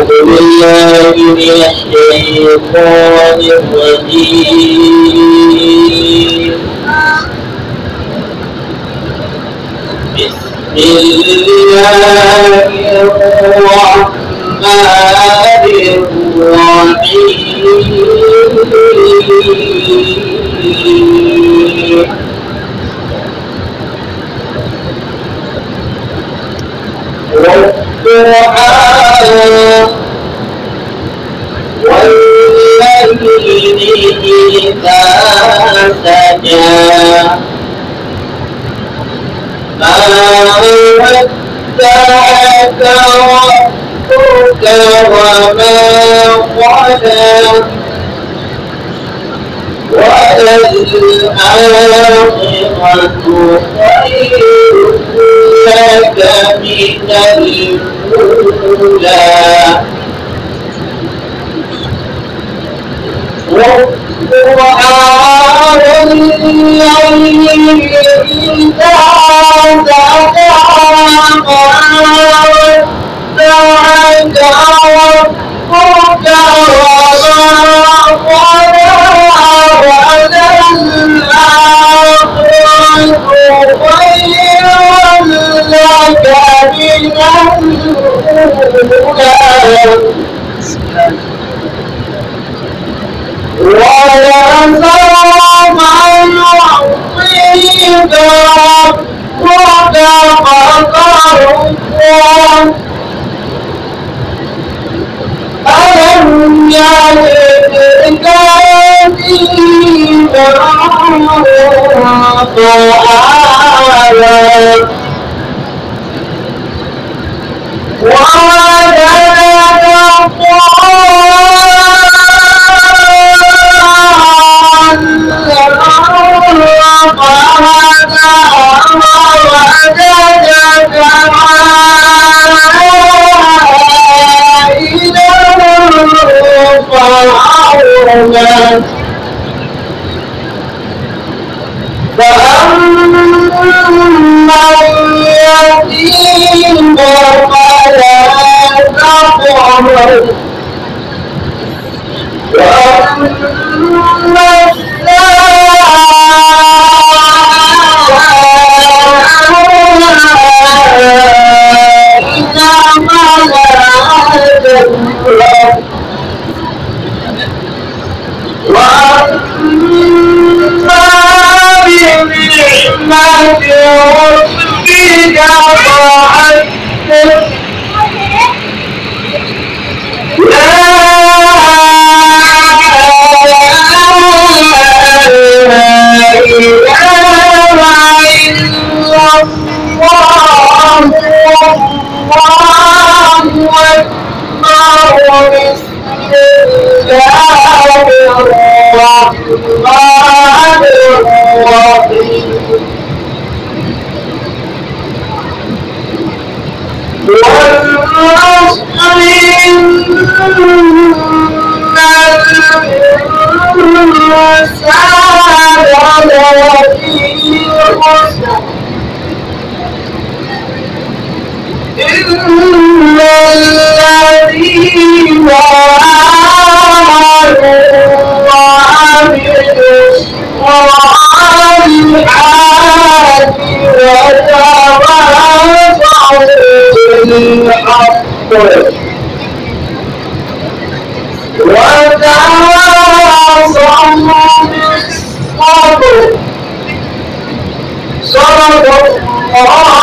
بالله من الشيطان الرجيم. بسم الله الرحمن الرحيم. والقرآن والليل إذا سجى ما ودعك ربك وما قلى وللآخرة خير لك من الأولى. وقرآن الليل إذا سجى ما ودعك ربك وما قلى وللآخرة خير لك من الأولى. ولسوف يعطيك ربك فترضى. ألم يجدك يتيما فآوى ووجدك فأما اليتيم فلا تقهر وأما السائل فلا تنهر وأما بنعمة ربك فحدث. لا إله إلا الله والله أكبر. بسم الله الرحمن الرحيم. والعصر إن الإنسان لفي خسر إلا الذين آمنوا وعملوا الصالحات وتواصوا بالحق وتواصوا بالصبر. صدق الله